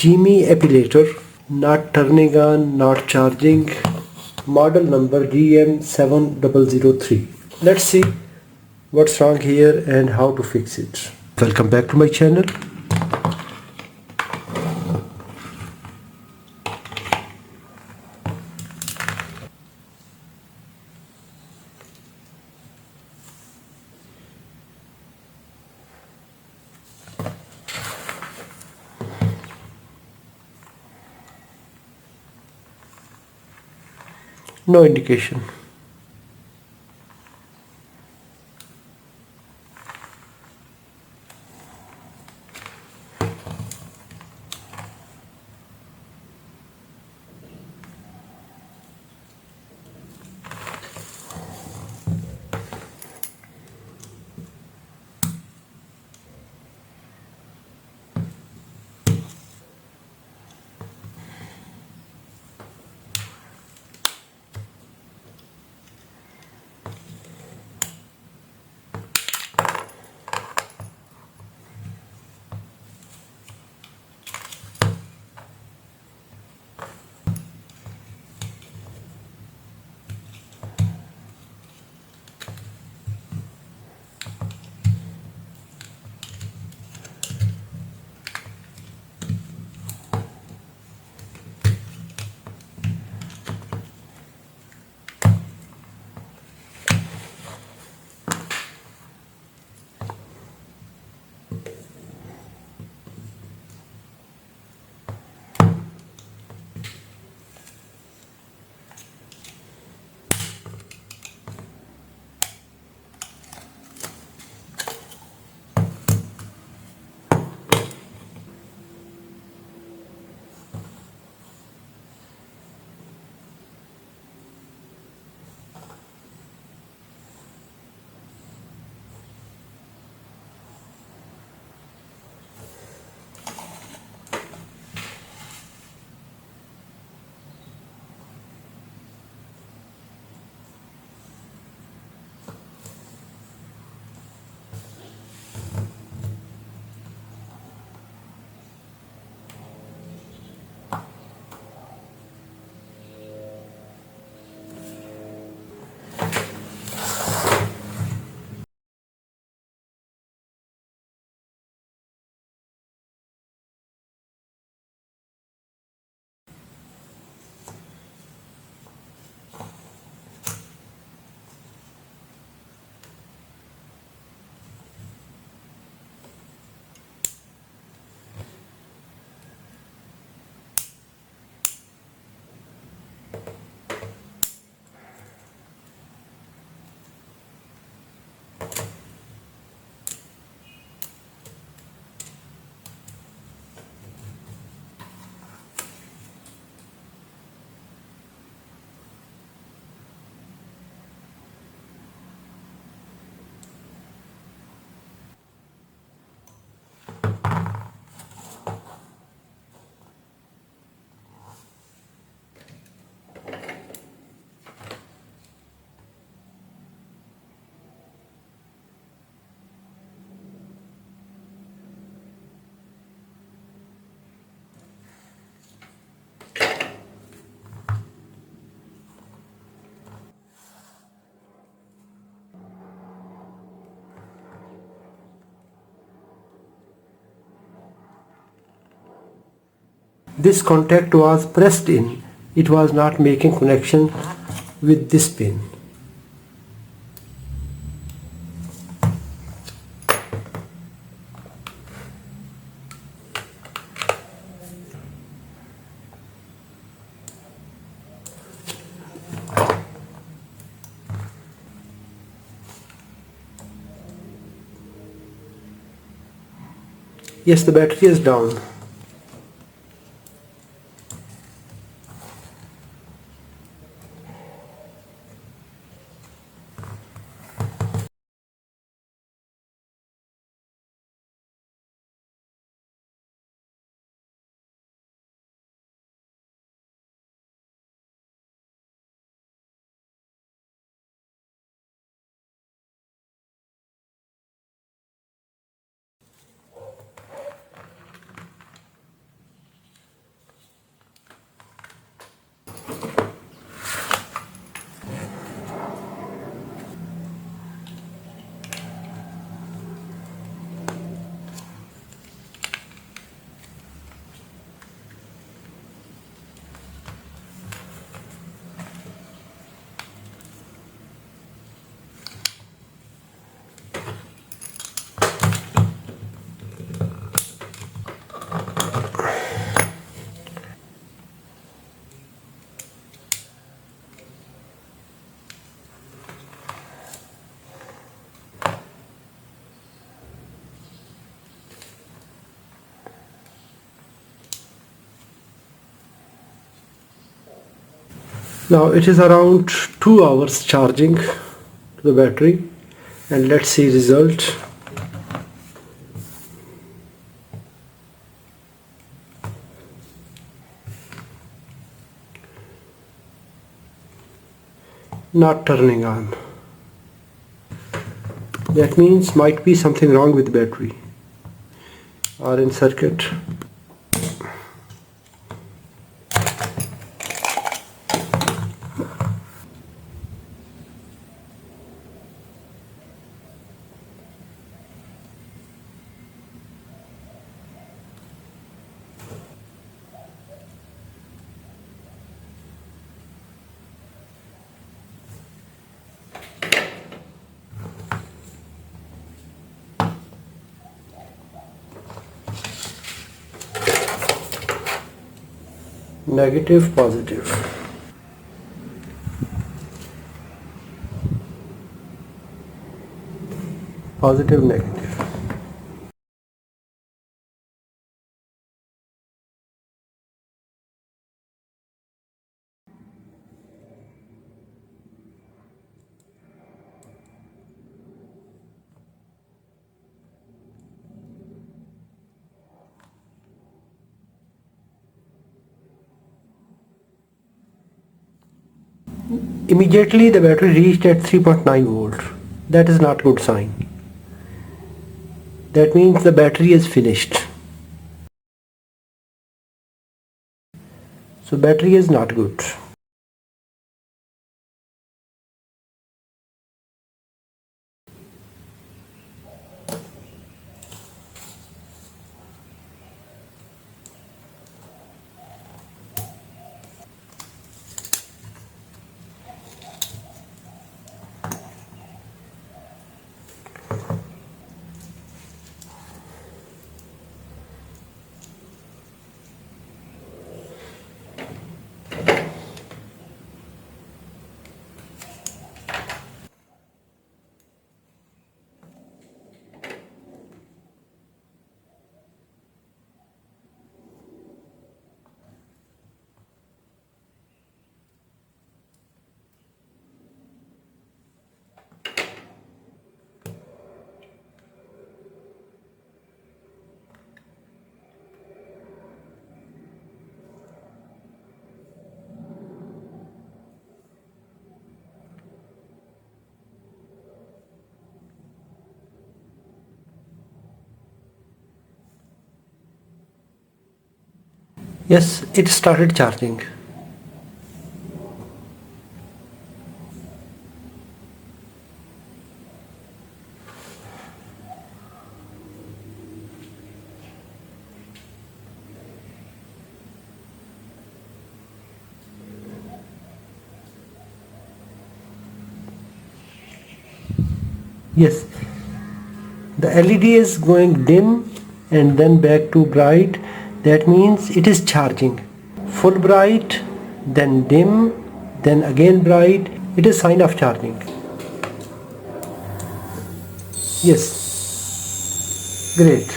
Genie Epilator, not turning on, not charging. Model number GM7003. Let's see what's wrong here and how to fix it. Welcome back to my channel. No indication. This contact was pressed in. It was not making connection with this pin. Yes, the battery is down. Now it is around 2 hours charging to the battery, and let's see result. Not turning on. That means might be something wrong with the battery or in circuit. Negative, positive. Positive, negative. Immediately the battery reached at 3.9 volt. That is not good sign. That means the battery is finished. So battery is not good. Yes, it started charging. Yes, the LED is going dim and then back to bright. That means it is charging. Full bright, then dim, then again bright. It is sign of charging. Yes, great.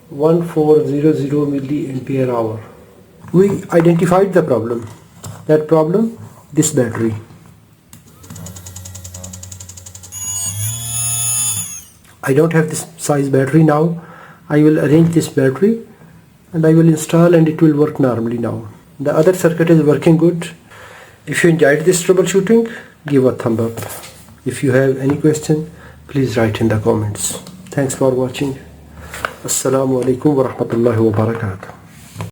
1400 milliampere hour. We identified the problem. That problem, this battery. I don't have this size battery now. I will arrange this battery and I will install, and it will work normally now. The other circuit is working good. If you enjoyed this troubleshooting, give a thumb up. If you have any question, please write in the comments. Thanks for watching. Assalamu alaikum wa rahmatullahi wa barakatuh.